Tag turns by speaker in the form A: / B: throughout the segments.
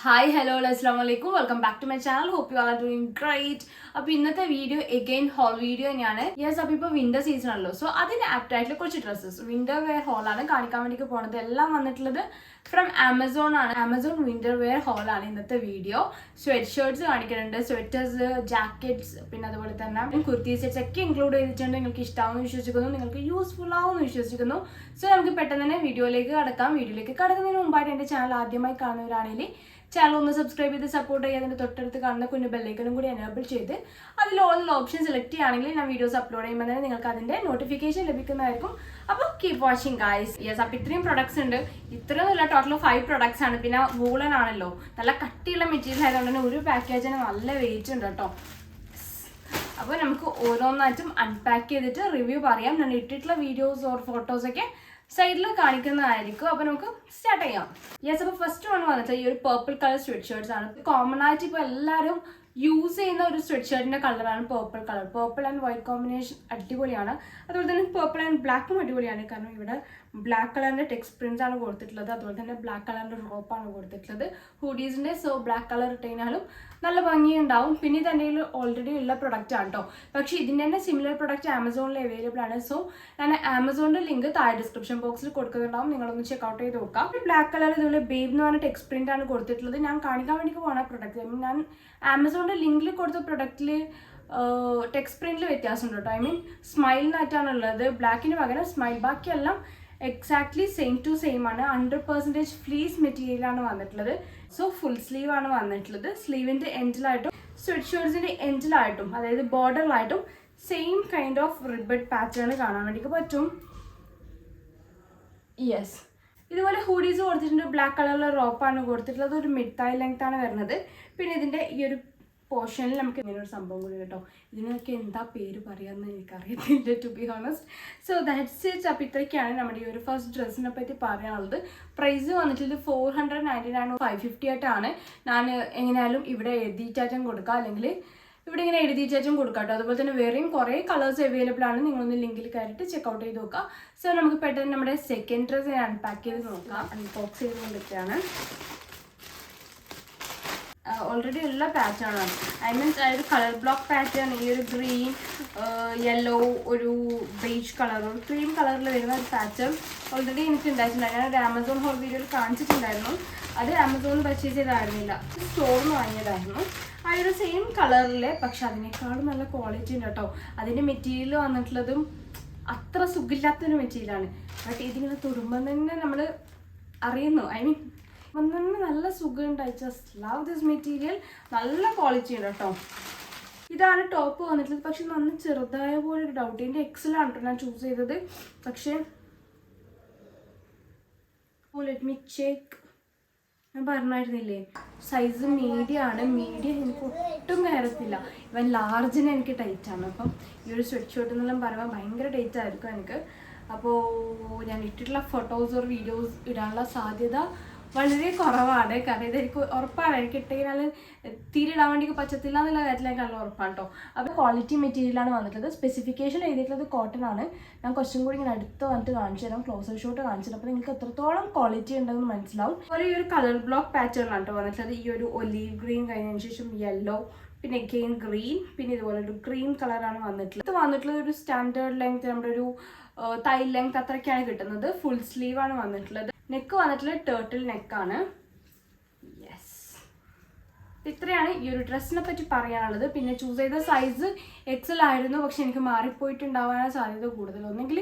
A: Hi, hello, assalamu alaikum. Welcome back to my channel. Hope you all are doing great. അപ്പോൾ ഇന്നത്തെ video again whole video തന്നെയാണ്. Yes, അപ്പോൾ ഇപ്പോൾ winter season ആണല്ലോ. So അതിന് apt ആയിട്ടുള്ള കുറച്ച് ഡ്രസ്സസ് വിന്റർ വെയർ ഹോളാണ് കാണിക്കാൻ വേണ്ടി പോകുന്നത്. എല്ലാം വന്നിട്ടുള്ളത് ഫ്രം ആമസോൺ ആണ്. ആമസോൺ വിന്റർ വെയർ ഹോളാണ് ഇന്നത്തെ വീഡിയോ. സ്വെറ്റ് ഷർട്ട്സ് കാണിക്കുന്നുണ്ട്, സ്വെറ്റേഴ്സ്, ജാക്കറ്റ്സ്, പിന്നെ അതുപോലെ തന്നെ കുർത്തി സെറ്റ്സ് ഒക്കെ ഇൻക്ലൂഡ് ചെയ്തിട്ടുണ്ട്. നിങ്ങൾക്ക് ഇഷ്ടമാവുമെന്ന് വിശ്വസിക്കുന്നു, നിങ്ങൾക്ക് യൂസ്ഫുൾ ആവുമെന്ന് വിശ്വസിക്കുന്നു. സോ നമുക്ക് പെട്ടെന്ന് തന്നെ വീഡിയോയിലേക്ക് കടക്കാം. വീഡിയോയിലേക്ക് കടക്കുന്നതിന് മുമ്പായിട്ട് എൻ്റെ ചാനൽ ആദ്യമായി കാണുന്നവരാണെങ്കിൽ ചാനൽ ഒന്ന് സബ്സ്ക്രൈബ് ചെയ്ത് സപ്പോർട്ട് ചെയ്യുക. അതിൻ്റെ തൊട്ടടുത്ത് കാണുന്ന കുഞ്ഞു ബെല്ലൈക്കനും കൂടി എനേബിൾ ചെയ്ത് അതിൽ ഓൾ ഓപ്ഷൻ സെലക്ട് ചെയ്യുകയാണെങ്കിൽ ഞാൻ വീഡിയോസ് അപ്ലോഡ് ചെയ്യുമ്പോൾ തന്നെ നിങ്ങൾക്ക് അതിൻ്റെ നോട്ടിഫിക്കേഷൻ ലഭിക്കുന്നതായിരിക്കും. അപ്പോൾ കീപ് വാച്ചിങ് ഗൈസ്. യെസ്, അപ്പോൾ ഇത്രയും പ്രൊഡക്ട്സ് ഉണ്ട്. ഇത്രയൊന്നുമില്ല, ടോട്ടൽ 5 പ്രൊഡക്ട്സ് ആണ്. പിന്നെ വൂളൻ ആണല്ലോ, നല്ല കട്ടിയുള്ള മെറ്റീരിയൽ ആയതുകൊണ്ട് തന്നെ ഒരു പാക്കേജിന് നല്ല വെയിറ്റ് ഉണ്ട് കേട്ടോ. അപ്പോൾ നമുക്ക് ഓരോന്നായിട്ടും അൺപാക്ക് ചെയ്തിട്ട് റിവ്യൂ പറയാം. ഞാൻ ഇട്ടിട്ടുള്ള വീഡിയോസ് ഓർ ഫോട്ടോസൊക്കെ സൈഡിൽ കാണിക്കുന്നതായിരിക്കും. അപ്പോൾ നമുക്ക് സ്റ്റാർട്ട് ചെയ്യാം. യെസ്, അപ്പോൾ ഫസ്റ്റ് വന്നിട്ട് ഈ ഒരു പേർപ്പിൾ കളർ സ്വെറ്റ് ഷർട്ട്സ് ആണ്. കോമൺ ആയിട്ട് ഇപ്പോൾ എല്ലാവരും യൂസ് ചെയ്യുന്ന ഒരു സ്വെറ്റ് ഷർട്ടിൻ്റെ കളറാണ് purple colour. Purple and white combination അടിപൊളിയാണ്. അതുപോലെ തന്നെ പേർപ്പിൾ ആൻഡ് ബ്ലാക്കും അടിപൊളിയാണ്. കാരണം ഇവിടെ ബ്ലാക്ക് കളറിൻ്റെ ടെക്സ്റ്റ് പ്രിൻസ് ആണ് കൊടുത്തിട്ടുള്ളത്. അതുപോലെ തന്നെ ബ്ലാക്ക് കളറിൻ്റെ റോപ്പാണ് കൊടുത്തിട്ടുള്ളത് ഹൂഡീസിൻ്റെ. സോ ബ്ലാക്ക് കളർ ഇട്ടതിനാലും നല്ല ഭംഗിയുണ്ടാവും. പിന്നെ ഇത് എൻ്റെ ഓൾറെഡി ഉള്ള പ്രൊഡക്റ്റ് ആണ് കേട്ടോ. പക്ഷേ ഇതിൻ്റെ തന്നെ സിമിലർ പ്രൊഡക്റ്റ് ആമസോണിൽ അവൈലബിൾ ആണ്. സോ ഞാൻ ആമസോണിൻ്റെ ലിങ്ക് താഴെ ഡിസ്ക്രിപ്ഷൻ ബോക്സിൽ കൊടുക്കുന്നുണ്ടാവും. നിങ്ങളൊന്ന് ചെക്കൗട്ട് ചെയ്ത് നോക്കാം. ബ്ലാക്ക് കളർ ഇതുപോലെ ബേബ് എന്ന് പറഞ്ഞ ടെക്സ്റ്റ് പ്രിന്റ് ആണ് കൊടുത്തിട്ടുള്ളത്. ഞാൻ കാണിക്കാൻ വേണ്ടി പോകുന്ന പ്രൊഡക്റ്റ് ഞാൻ ആമസോണിൻ്റെ ലിങ്കിൽ കൊടുത്ത പ്രൊഡക്റ്റിൽ ടെക്സ്റ്റ് പ്രിന്റിൽ വ്യത്യാസമുണ്ട് കേട്ടോ. ഐ മീൻ സ്മൈലിനായിട്ടാണുള്ളത്, ബ്ലാക്കിന് പകരം സ്മൈൽ. ബാക്കിയെല്ലാം എക്സാക്ട്ലി സെയിം ടു സെയിം ആണ്. 100% ഫ്ലീസ് മെറ്റീരിയലാണ് വന്നിട്ടുള്ളത്. സോ ഫുൾ സ്ലീവ് ആണ് വന്നിട്ടുള്ളത്. സ്ലീവിൻ്റെ എൻഡിലായിട്ടും സ്വെറ്റ് ഷർട്ട്സിൻ്റെ എൻഡിലായിട്ടും അതായത് ബോർഡറിലായിട്ടും same kind of ribbed pattern കാണാൻ വേണ്ടി പറ്റും. യെസ്, ഇതുപോലെ ഹൂഡീസ് കൊടുത്തിട്ടുണ്ട്. ബ്ലാക്ക് കളറിലെ റോപ്പാണ് കൊടുത്തിട്ടുള്ളത്. ഒരു മിഡ് തൈ ലെങ്ത് ആണ് വരുന്നത്. പിന്നെ ഇതിൻ്റെ ഈ ഒരു പോർഷനിൽ നമുക്ക് ഇങ്ങനെ ഒരു സംഭവം കൂടി കേട്ടോ. ഇതിനൊക്കെ എന്താ പേര് പറയാമെന്ന് എനിക്കറിയത്തില്ല, to be honest. So that's it. അപ്പോൾ ഇത്രയ്ക്കാണ് നമ്മുടെ ഈ ഒരു ഫസ്റ്റ് ഡ്രസ്സിനെ പറ്റി പറയാനുള്ളത്. പ്രൈസ് വന്നിട്ട് 499 550 ആയിട്ടാണ്. ഞാൻ എങ്ങനെയായാലും ഇവിടെ എഴുതിയിട്ടായിട്ടും കൊടുക്കാം, അല്ലെങ്കിൽ ഇവിടെ ഇങ്ങനെ എഴുതിയിട്ടായിട്ടും കൊടുക്കാം കേട്ടോ. അതുപോലെ തന്നെ വേറെയും കുറേ കളേഴ്സ് അവൈലബിൾ ആണ്. നിങ്ങളൊന്ന് ലിങ്കിൽ കയറിയിട്ട് ചെക്കൗട്ട് ചെയ്ത് നോക്കാം. സോ നമുക്ക് പെട്ടെന്ന് നമ്മുടെ സെക്കൻഡ് ഡ്രസ്സ് അൺപാക്ക് ചെയ്ത് നോക്കാം. അൺബോക്സ് ചെയ്ത് കൊണ്ടിട്ടാണ്. ഓൾറെഡി ഉള്ള പാറ്റേൺ ആണ്. ഐ മീൻസ് ആ ഒരു കളർ ബ്ലോക്ക് പാറ്റേൺ, ഈ ഒരു ഗ്രീൻ, യെല്ലോ, ഒരു ബേജ് കളർ, ഒരു ക്രീം കളറിൽ വരുന്ന ഒരു പാറ്റേൺ ഓൾറെഡി എനിക്ക് ഉണ്ടായിട്ടുണ്ടായിരുന്നു. ഞാൻ ഒരു ആമസോൺ ഹോൾ വീഡിയോയിൽ കാണിച്ചിട്ടുണ്ടായിരുന്നു. അത് ആമസോണിൽ പർച്ചേസ് ചെയ്തായിരുന്നില്ല, സ്റ്റോറിൽ നിന്ന് വാങ്ങിയതായിരുന്നു. ആ ഒരു സെയിം കളറിൽ, പക്ഷെ അതിനേക്കാളും നല്ല ക്വാളിറ്റി ഉണ്ട് കേട്ടോ. അതിൻ്റെ മെറ്റീരിയൽ വന്നിട്ടുള്ളതും അത്ര സുഖമില്ലാത്തൊരു മെറ്റീരിയലാണ്. ബട്ട് ഇതിങ്ങനെ തൊടുമ്പം തന്നെ നമ്മൾ അറിയുന്നു. ഐ മീൻ തന്നെ നല്ല സുഖമുണ്ട്. I just love this material. നല്ല ക്വാളിറ്റി ഉണ്ട് കേട്ടോ. ഇതാണ് ടോപ്പ് വന്നിട്ടുള്ളത്. പക്ഷെ നന്ന് ചെറുതായ പോലെ ഒരു ഡൗട്ട്. ഇതിൻ്റെ എക്സലാണ് കേട്ടോ ഞാൻ ചൂസ് ചെയ്തത്. പക്ഷേ ലെറ്റ് മീ ചെക്ക്. ഞാൻ പറഞ്ഞായിരുന്നില്ലേ സൈസ് മീഡിയം ആണ്. മീഡിയം എനിക്ക് ഒട്ടും കയറത്തില്ല. ഇവൻ ലാർജിന് എനിക്ക് ടൈറ്റാണ്. അപ്പം ഈ ഒരു സ്വെറ്റ് ഷർട്ട് എന്നെല്ലാം പറയുമ്പോൾ ഭയങ്കര ടൈറ്റ് ആയിരിക്കും എനിക്ക്. അപ്പോൾ ഞാൻ ഇട്ടിട്ടുള്ള ഫോട്ടോസ് ഓർ വീഡിയോസ് ഇടാനുള്ള സാധ്യത വളരെ കുറവാണ്. കാരണം ഇതെനിക്ക് ഉറപ്പാണ്, എനിക്ക് ഇട്ടുകഴിഞ്ഞാൽ തീരെ ഇടാൻ വേണ്ടി പറ്റത്തില്ല എന്നുള്ള കാര്യത്തിൽ എനിക്ക് നല്ല ഉറപ്പാണ് കേട്ടോ. അപ്പോൾ ക്വാളിറ്റി മെറ്റീരിയലാണ് വന്നിട്ടുള്ളത്. സ്പെസിഫിക്കേഷൻ എഴുതിയിട്ടുള്ളത് കോട്ടൺ ആണ്. ഞാൻ കുറച്ചും കൂടി ഇങ്ങനെ അടുത്ത് വന്നിട്ട് കാണിച്ചു തരാം, ക്ലോസർ ഷോട്ട് കാണിച്ചു തരാം. അപ്പോൾ നിങ്ങൾക്ക് എത്രത്തോളം ക്വാളിറ്റി ഉണ്ടെന്ന് മനസ്സിലാവും. അതുപോലെ ഈ ഒരു കളർ ബ്ലോക്ക് പാറ്റേൺ ആണ് കേട്ടോ വന്നിട്ടുള്ളത്. ഈ ഒരു ഒലീവ് ഗ്രീൻ കഴിഞ്ഞതിന് ശേഷം യെല്ലോ, പിന്നെ അഗെയിൻ ഗ്രീൻ, പിന്നെ ഇതുപോലെ ഒരു ക്രീം കളറാണ് വന്നിട്ടുള്ളത്. ഇത് വന്നിട്ടുള്ളത് ഒരു സ്റ്റാൻഡേർഡ് ലെങ്ത്, നമ്മുടെ ഒരു തൈ ലെങ്ത് അത്രയ്ക്കാണ് കിട്ടുന്നത്. ഫുൾ സ്ലീവ് ആണ് വന്നിട്ടുള്ളത്. നെക്ക് വന്നിട്ടുള്ളത് ടേർട്ടിൽ നെക്കാണ്. യെസ്, ഇത്രയാണ് ഈ ഒരു ഡ്രസ്സിനെ പറ്റി പറയാനുള്ളത്. പിന്നെ ചൂസ് ചെയ്ത സൈസ് എക്സൽ ആയിരുന്നു, പക്ഷെ എനിക്ക് മാറിപ്പോയിട്ടുണ്ടാവാനാണ് സാധ്യത കൂടുതൽ. ഒന്നെങ്കിൽ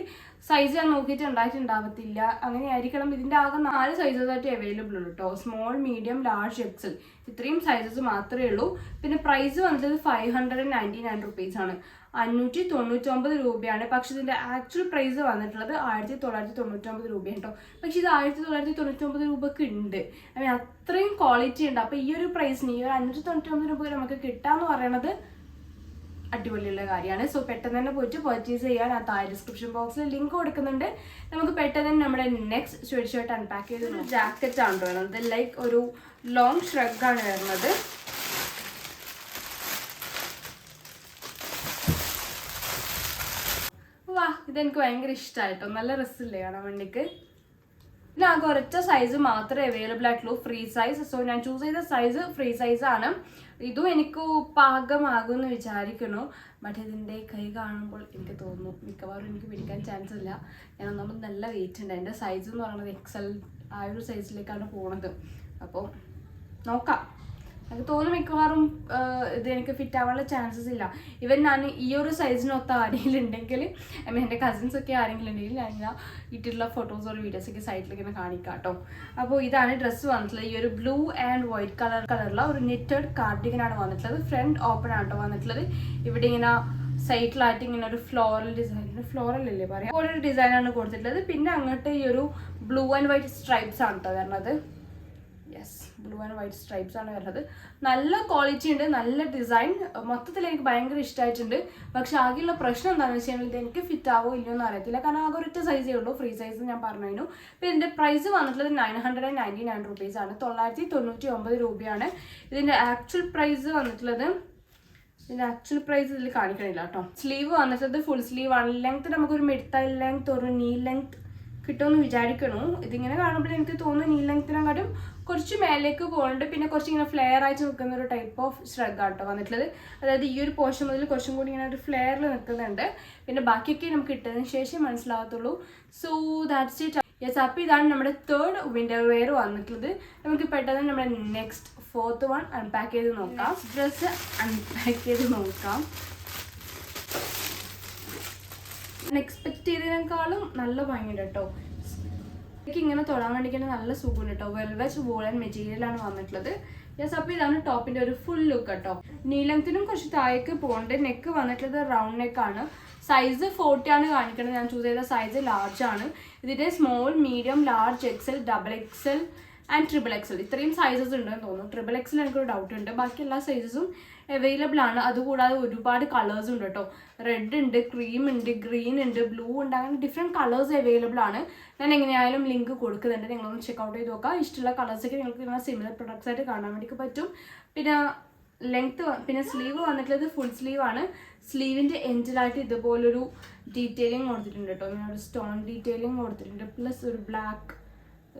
A: സൈസ് ഞാൻ നോക്കിയിട്ട് ഉണ്ടായിട്ടുണ്ടാവത്തില്ല, അങ്ങനെ ആയിരിക്കണം. ഇതിൻ്റെ ആകെ 4 സൈസസ് ആയിട്ട് അവൈലബിൾ ഉള്ളൂ കേട്ടോ. സ്മോൾ, മീഡിയം, ലാർജ്, എക്സൽ, ഇത്രയും സൈസസ് മാത്രമേ ഉള്ളൂ. പിന്നെ പ്രൈസ് വന്നിട്ട് 599 റുപ്പീസാണ്, 599 രൂപയാണ്. പക്ഷെ ഇതിൻ്റെ ആക്ച്വൽ പ്രൈസ് വന്നിട്ടുള്ളത് 1999 രൂപയാണ് കേട്ടോ. പക്ഷെ ഇത് 1999 രൂപക്ക് ഉണ്ട്. ഐ മീൻ അത്രയും ക്വാളിറ്റി ഉണ്ട്. അപ്പോൾ ഈ ഒരു പ്രൈസിന്, ഈ ഒരു 599 രൂപ നമുക്ക് കിട്ടാമെന്ന് പറയണത് അടിപൊളിയുള്ള കാര്യമാണ്. സോ പെട്ടെന്ന് തന്നെ പോയിട്ട് പർച്ചേസ് ചെയ്യാൻ ആ താഴെ ഡിസ്ക്രിപ്ഷൻ ബോക്സിൽ ലിങ്ക് കൊടുക്കുന്നുണ്ട്. നമുക്ക് പെട്ടെന്ന് തന്നെ നമ്മുടെ നെക്സ്റ്റ് സ്വെറ്റ് ഷർട്ട് അൺപാക്ക് ചെയ്ത് ജാക്കറ്റ് ആണ് വരുന്നത്. ലൈക്ക് ഒരു ലോങ് ഷ്രഗാണ് വരുന്നത്. വാ, ഇതെനിക്ക് ഭയങ്കര ഇഷ്ടമായിട്ടോ. നല്ല രസമില്ലേ കാണാൻ വേണ്ടിക്ക്. ഇതിലാകെ ഒരൊറ്റ സൈസ് മാത്രമേ അവൈലബിൾ ആയിട്ടുള്ളൂ, ഫ്രീ സൈസ്. സോ ഞാൻ ചൂസ് ചെയ്ത സൈസ് ഫ്രീ സൈസാണ്. ഇതും എനിക്ക് പാകമാകുമെന്ന് വിചാരിക്കുന്നു. ബട്ട് ഇതിൻ്റെ കൈ കാണുമ്പോൾ എനിക്ക് തോന്നുന്നു മിക്കവാറും എനിക്ക് പിടിക്കാൻ ചാൻസ് ഇല്ല. ഞാൻ ഒന്നാമത് നല്ല വെയിറ്റ് ഉണ്ട്. എൻ്റെ സൈസ് എന്ന് പറയുന്നത് എക്സൽ ആ ഒരു സൈസിലേക്കാണ് പോകുന്നത്. അപ്പോൾ നോക്കാം. എനിക്ക് തോന്നുന്നു മിക്കവാറും ഇത് എനിക്ക് ഫിറ്റ് ആവാനുള്ള ചാൻസസ് ഇല്ല. ഇവൻ ഞാൻ ഈ ഒരു സൈസിനൊത്ത ആരെങ്കിലും ഉണ്ടെങ്കിൽ, ഐ മീൻ എൻ്റെ കസിൻസൊക്കെ ആരെങ്കിലും ഉണ്ടെങ്കിൽ ഞാൻ ഇട്ടിട്ടുള്ള ഫോട്ടോസ് ഒരു വീഡിയോസൊക്കെ സൈഡിലേക്ക് ഇങ്ങനെ കാണിക്കാം കേട്ടോ. അപ്പോൾ ഇതാണ് ഡ്രസ്സ് വന്നിട്ടുള്ളത്. ഈ ഒരു ബ്ലൂ ആൻഡ് വൈറ്റ് കളറുള്ള ഒരു നെറ്റഡ് കാർഡിഗനാണ് വന്നിട്ടുള്ളത്. ഫ്രണ്ട് ഓപ്പൺ ആണ് കേട്ടോ വന്നിട്ടുള്ളത്. ഇവിടെ ഇങ്ങനെ സൈഡിലായിട്ട് ഇങ്ങനെ ഒരു ഫ്ലോറൽ ഡിസൈൻ, ഫ്ലോറൽ അല്ലേ പറയാം, ഒരു ഡിസൈനാണ് കൊടുത്തിട്ടുള്ളത്. പിന്നെ അങ്ങോട്ട് ഈ ഒരു ബ്ലൂ ആൻഡ് വൈറ്റ് സ്ട്രൈപ്സ് ആണ് കേട്ടോ വരുന്നത്. Yes, blue and white stripes ആണ് വരുന്നത്. നല്ല ക്വാളിറ്റി ഉണ്ട്, നല്ല ഡിസൈൻ. മൊത്തത്തിൽ എനിക്ക് ഭയങ്കര ഇഷ്ടമായിട്ടുണ്ട്. പക്ഷെ ആകെയുള്ള പ്രശ്നം എന്താണെന്ന് വെച്ച് കഴിഞ്ഞാൽ ഇത് എനിക്ക് ഫിറ്റ് ആവോ ഇല്ലയോ എന്ന് അറിയത്തില്ല. കാരണം ആകെ ഒരൊറ്റ സൈസേ ഉള്ളൂ, ഫ്രീ സൈസ് ഞാൻ പറഞ്ഞു. അപ്പോൾ ഇതിൻ്റെ പ്രൈസ് വന്നിട്ടുള്ളത് 999 റുപ്പീസാണ്, 999 രൂപയാണ്. ഇതിൻ്റെ ആക്ച്വൽ പ്രൈസ് വന്നിട്ടുള്ളത്, ഇതിൻ്റെ ആക്ച്വൽ പ്രൈസ് ഇതിൽ കാണിക്കണില്ല കേട്ടോ. സ്ലീവ് വന്നിട്ടത് ഫുൾ സ്ലീവ് ആണ്. ലെങ്ത് നമുക്കൊരു മിഡ് തൈ ലെങ്ത്, ഒരു നീ ലെങ്ത് കിട്ടുമെന്ന് വിചാരിക്കണു. ഇതിങ്ങനെ കാണുമ്പോൾ എനിക്ക് തോന്നുന്നു നീ ലെങ്ത്തിനെക്കാട്ടും കുറച്ച് മേലേക്ക് പോകുന്നുണ്ട്. പിന്നെ കുറച്ച് ഇങ്ങനെ ഫ്ലെയർ ആയിട്ട് നിൽക്കുന്ന ഒരു ടൈപ്പ് ഓഫ് ഷ്രഗ് ആട്ടോ വന്നിട്ടുള്ളത്. അതായത് ഈ ഒരു പോർഷൻ മുതൽ കുറച്ചും കൂടി ഇങ്ങനെ ഒരു ഫ്ലെയറിൽ നിൽക്കുന്നുണ്ട്. പിന്നെ ബാക്കിയൊക്കെ നമുക്ക് ഇട്ടതിന് ശേഷം മനസ്സിലാകത്തുള്ളൂ. So that's it. യെസ്, അപ്പോൾ ഇതാണ് നമ്മുടെ തേർഡ് വിൻ്റർ വെയർ വന്നിട്ടുള്ളത്. നമുക്ക് പെട്ടെന്ന് നമ്മുടെ നെക്സ്റ്റ് ഫോർത്ത് വൺ അൺപാക്ക് ചെയ്ത് നോക്കാം. ഡ്രസ്സ് അൺപാക്ക് ചെയ്ത് നോക്കാം. എക്സ്പെക്ട് ചെയ്തതിനേക്കാളും നല്ല ഭംഗിയുണ്ട് കേട്ടോ. എനിക്ക് ഇങ്ങനെ തൊടാൻ വേണ്ടിയിട്ട് നല്ല സുഖമുണ്ട് കേട്ടോ. വെൽവെറ്റ് വൂളൻ മെറ്റീരിയലാണ് വന്നിട്ടുള്ളത്. യെസ്, അപ്പോൾ ഇതാണ് ടോപ്പിൻ്റെ ഒരു ഫുൾ ലുക്ക് കേട്ടോ. നീ ലെങ്ത്തിനും കുറച്ച് താഴേക്ക് പോകുന്നുണ്ട്. നെക്ക് വന്നിട്ടുള്ളത് റൗണ്ട് നെക്കാണ്. സൈസ് 40 ആണ് കാണിക്കുന്നത്. ഞാൻ ചൂസ് ചെയ്ത സൈസ് ലാർജ് ആണ്. ഇതിൻ്റെ small, medium, large, XL, double XL and triple XL, ഇത്രയും സൈസസ് ഉണ്ടെന്ന് തോന്നുന്നു. ട്രിപ്പിൾ എക്സൽ എനിക്കൊരു ഡൗട്ട് ഉണ്ട്. ബാക്കി എല്ലാ സൈസസും അവൈലബിൾ ആണ്. അതുകൂടാതെ ഒരുപാട് കളേഴ്സ് ഉണ്ട് കേട്ടോ. റെഡ് ഉണ്ട്, ക്രീം ഉണ്ട്, ഗ്രീൻ ഉണ്ട്, ബ്ലൂ ഉണ്ട്, അങ്ങനെ ഡിഫറെൻറ്റ് കളേഴ്സ് അവൈലബിൾ ആണ്. ഞാൻ എങ്ങനെയായാലും ലിങ്ക് കൊടുക്കുന്നുണ്ട്, നിങ്ങളൊന്ന് ചെക്കൗട്ട് ചെയ്ത് നോക്കാം. ഇഷ്ടമുള്ള കളേഴ്സൊക്കെ നിങ്ങൾക്ക് ഇങ്ങനെ സിമിലർ പ്രൊഡക്ട്സ് ആയിട്ട് കാണാൻ വേണ്ടി പറ്റും. പിന്നെ ലെങ്ത്ത്, പിന്നെ സ്ലീവ് വന്നിട്ടുള്ളത് ഫുൾ സ്ലീവ് ആണ്. സ്ലീവിൻ്റെ എൻഡിലായിട്ട് ഇതുപോലൊരു ഡീറ്റെയിലിംഗ് കൊടുത്തിട്ടുണ്ട് കേട്ടോ. ഇങ്ങനെ ഒരു സ്റ്റോൺ ഡീറ്റെയിലിംഗ് കൊടുത്തിട്ടുണ്ട്. പ്ലസ് ഒരു ബ്ലാക്ക്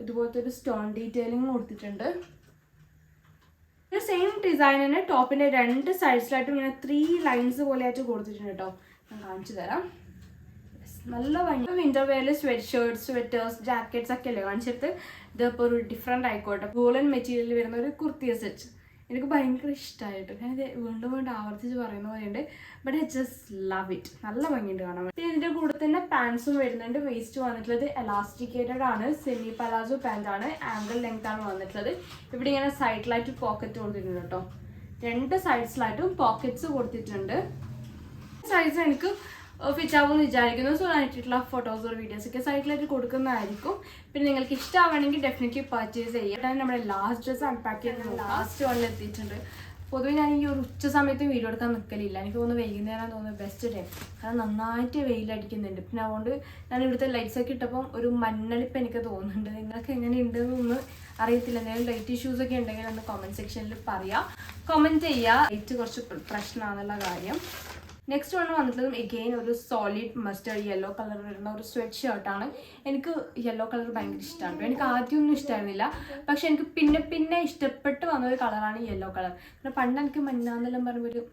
A: ഇതുപോലത്തെ ഒരു സ്റ്റോൺ ഡീറ്റെയിലിംഗ് കൊടുത്തിട്ടുണ്ട്. ഒരു സെയിം ഡിസൈൻ തന്നെ ടോപ്പിൻ്റെ രണ്ട് സൈഡ്സിലായിട്ടും ഇങ്ങനെ 3 ലൈൻസ് പോലെയായിട്ട് കൊടുത്തിട്ടുണ്ട് കേട്ടോ. ഞാൻ കാണിച്ചു തരാം. നല്ല ഭംഗി. വിൻ്റർ വെയറിൽ സ്വെറ്റ് ഷർട്ട്സ്, സ്വെറ്റേഴ്സ്, ജാക്കറ്റ്സ് ഒക്കെ അല്ലേ കാണിച്ചിട്ട്, ഇതിപ്പോൾ ഒരു ഡിഫറെൻ്റ് ആയിക്കോട്ടെ. വൂളൻ മെറ്റീരിയൽ വരുന്ന ഒരു കുർത്തി സെറ്റ് എനിക്ക് ഭയങ്കര ഇഷ്ടമായിട്ട്. ഞാനിത് വീണ്ടും വീണ്ടും ആവർത്തിച്ച് പറയുന്ന പോലെയുണ്ട്. But I just love it. നല്ല ഭംഗിയുണ്ട് കാണാൻ. പിന്നെ ഇതിൻ്റെ കൂടെ തന്നെ പാൻസും വരുന്നുണ്ട്. വേസ്റ്റ് വന്നിട്ടുള്ളത് എലാസ്റ്റിക്കേറ്റഡ് ആണ്. സെമി പലാസോ പാൻ്റ് ആണ്. ആംഗിൾ ലെങ്ത് ആണ് വന്നിട്ടുള്ളത്. ഇവിടെ ഇങ്ങനെ സൈഡിലായിട്ട് പോക്കറ്റ് കൊടുത്തിട്ടുണ്ട് കേട്ടോ. 2 സൈഡ്സിലായിട്ടും പോക്കറ്റ്സ് കൊടുത്തിട്ടുണ്ട്. സൈസ് എനിക്ക് ഫിറ്റ് ആവുമെന്ന് വിചാരിക്കുന്നു. സോ ഞാൻ ഇട്ടിട്ടുള്ള ഫോട്ടോസ് ഒരു വീഡിയോസൊക്കെ സൈഡിലായിട്ട് കൊടുക്കുന്നതായിരിക്കും. പിന്നെ നിങ്ങൾക്ക് ഇഷ്ടമാണെങ്കിൽ ഡെഫിനറ്റ്ലി പർച്ചേസ് ചെയ്യാം. നമ്മുടെ ലാസ്റ്റ് ഡ്രസ്സ് അൺപാക്ക് ചെയ്ത് ലാസ്റ്റ് വണ്ണിൽ എത്തിയിട്ടുണ്ട്. പൊതുവെ ഞാൻ ഈ ഒരു ഉച്ച സമയത്ത് വീഡിയോ എടുക്കാൻ നിൽക്കലില്ല. എനിക്ക് തോന്നുന്നു വൈകുന്നേരം തോന്നുന്നത് ബെസ്റ്റ് ടൈം. കാരണം നന്നായിട്ട് വെയിലടിക്കുന്നുണ്ട്. പിന്നെ അതുകൊണ്ട് ഞാൻ ഇവിടുത്തെ ലൈറ്റ്സൊക്കെ ഇട്ടപ്പം ഒരു മഞ്ഞളിപ്പ് എനിക്ക് തോന്നുന്നുണ്ട്. നിങ്ങൾക്ക് എങ്ങനെയുണ്ടെന്നൊന്നും അറിയത്തില്ല. എന്തെങ്കിലും ലൈറ്റ് ഇഷ്യൂസൊക്കെ ഉണ്ടെങ്കിൽ ഒന്ന് കമൻറ്റ് സെക്ഷനിൽ പറയാം, കമൻറ്റ് ചെയ്യുക. ലൈറ്റ് കുറച്ച് പ്രശ്നമാണെന്നുള്ള കാര്യം. നെക്സ്റ്റ് വൺ വന്നിട്ടുള്ളതും എഗെയിൻ ഒരു സോളിഡ് മസ്റ്റേർഡ് യെല്ലോ കളർ വരുന്ന ഒരു സ്വെറ്റ് ഷർട്ടാണ്. എനിക്ക് യെല്ലോ കളർ ഭയങ്കര ഇഷ്ടമാണ്. എനിക്ക് ആദ്യമൊന്നും ഇഷ്ടമായിരുന്നില്ല, പക്ഷെ എനിക്ക് പിന്നെ ഇഷ്ടപ്പെട്ട് വന്നൊരു കളറാണ് യെല്ലോ കളർ. പിന്നെ പണ്ട് എനിക്ക് മഞ്ഞാന്നെല്ലാം പറയുമ്പോൾ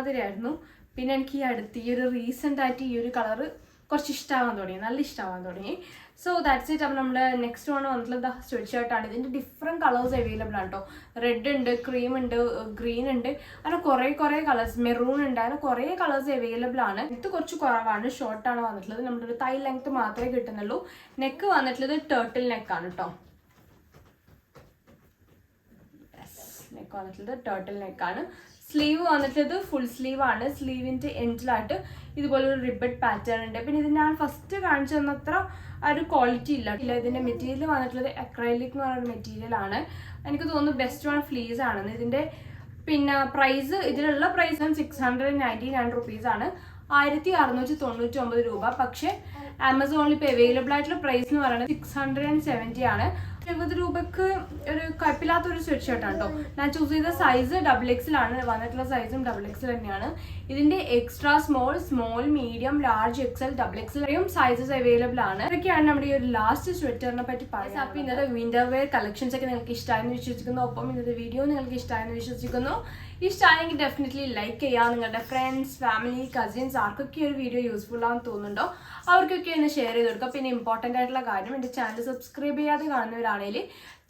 A: അതിലായിരുന്നു. പിന്നെ എനിക്ക് ഈ ഒരു റീസെൻ്റ് ആയിട്ട് ഈ ഒരു കളറ് കുറച്ച് ഇഷ്ടമാവാൻ തുടങ്ങി, നല്ല ഇഷ്ടമാവാൻ തുടങ്ങി. So that's it. അപ്പോൾ നമ്മുടെ നെക്സ്റ്റ് വൺ വന്നിട്ടുള്ളത് സ്വെറ്റ് ഷർട്ടാണ്. ഇതിൻ്റെ ഡിഫറെൻറ്റ് കളേഴ്സ് അവൈലബിൾ ആണ് കേട്ടോ. റെഡ് ഉണ്ട്, ക്രീം ഉണ്ട്, ഗ്രീൻ ഉണ്ട്, അങ്ങനെ കുറേ കളേഴ്സ്, മെറൂൺ ഉണ്ട്, അങ്ങനെ കുറേ കളേഴ്സ് അവൈലബിൾ ആണ്. ഇത് കുറച്ച് കുറവാണ്, ഷോർട്ടാണ് വന്നിട്ടുള്ളത്. നമ്മുടെ ഒരു തൈ ലെങ്ത് മാത്രമേ കിട്ടുന്നുള്ളൂ. നെക്ക് വന്നിട്ടുള്ളത് ടേർട്ടിൽ നെക്കാണ് കേട്ടോ. നെക്ക് വന്നിട്ടുള്ളത് ടേർട്ടിൽ നെക്കാണ്. സ്ലീവ് വന്നിട്ടുള്ളത് ഫുൾ സ്ലീവ് ആണ്. സ്ലീവിൻ്റെ എൻഡിലായിട്ട് ഇതുപോലെ ഒരു റിബഡ് പാറ്റേൺ ഉണ്ട്. പിന്നെ ഇത് ഞാൻ ഫസ്റ്റ് കാണിച്ചു തന്നത്ര ആ ഒരു ക്വാളിറ്റി ഇല്ല. ഇതിൻ്റെ മെറ്റീരിയൽ വന്നിട്ടുള്ളത് അക്രൈലിക് എന്ന് പറയുന്ന മെറ്റീരിയൽ ആണ്. എനിക്ക് തോന്നുന്നു ബെസ്റ്റ് വൺ ഫ്ലീസ് ആണെന്ന്. ഇതിൻ്റെ പിന്നെ പ്രൈസ്, ഇതിലുള്ള പ്രൈസ് 699 റുപ്പീസാണ്, 1699 രൂപ. പക്ഷേ ആമസോണിൽ ഇപ്പോൾ അവൈലബിൾ ആയിട്ടുള്ള പ്രൈസ് എന്ന് പറയുന്നത് 670 ആണ്. രൂപക്ക് ഒരു കുഴപ്പമില്ലാത്തൊരു സ്വെറ്റ് ഷർട്ടാണ് കേട്ടോ. ഞാൻ ചൂസ് ചെയ്ത സൈസ് XXL ആണ്. വന്നിട്ടുള്ള സൈസും XXL തന്നെയാണ്. ഇതിന്റെ extra small, small, medium, large, XL, XXL വരെയും സൈസസ് അവൈലബിൾ ആണ്. ഇതൊക്കെയാണ് നമ്മുടെ ഈ ഒരു ലാസ്റ്റ് സ്വെറ്ററിനെ പറ്റി പറയുന്നത്. അപ്പോൾ ഇന്നത്തെ വിന്റർ വെയർ കളക്ഷൻസ് ഒക്കെ നിങ്ങൾക്ക് ഇഷ്ടമായെന്ന് വിശ്വസിക്കുന്നു. ഒപ്പം ഇന്നത്തെ വീഡിയോ നിങ്ങൾക്ക് ഇഷ്ടമായെന്ന് വിശ്വസിക്കുന്നു. ഇഷ്ടമായെങ്കിൽ ഡെഫിനറ്റ്ലി ലൈക്ക് ചെയ്യുക. നിങ്ങളുടെ ഫ്രണ്ട്സ്, ഫാമിലി, കസിൻസ് ആർക്കൊക്കെ ഒരു വീഡിയോ യൂസ്ഫുൾ ആണെന്ന് തോന്നുന്നുണ്ടോ അവർക്കൊക്കെ ഒന്ന് ഷെയർ ചെയ്ത് കൊടുക്കുക. പിന്നെ ഇമ്പോർട്ടൻ്റ് ആയിട്ടുള്ള കാര്യം, എൻ്റെ ചാനൽ സബ്സ്ക്രൈബ് ചെയ്യാതെ കാണുന്നവരാണെങ്കിൽ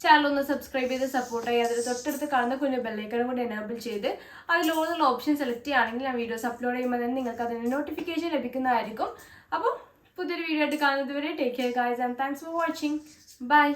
A: ചാനൽ ഒന്ന് സബ്സ്ക്രൈബ് ചെയ്ത് സപ്പോർട്ട് ചെയ്യുക. അതിൽ തൊട്ടടുത്ത് കാണുന്ന കുഞ്ഞു ബെല്ലൈക്കണും കൂടി എനേബിൾ ചെയ്ത് അതിലുള്ള ഓപ്ഷൻ സെലക്ട് ചെയ്യുകയാണെങ്കിൽ ഞാൻ വീഡിയോസ് അപ്ലോഡ് ചെയ്യുമ്പോൾ തന്നെ നിങ്ങൾക്ക് അതിന് നോട്ടിഫിക്കേഷൻ ലഭിക്കുന്നതായിരിക്കും. അപ്പോൾ പുതിയൊരു വീഡിയോ ആയിട്ട് കാണുന്നത് വരെ take care guys and thanks for watching. By.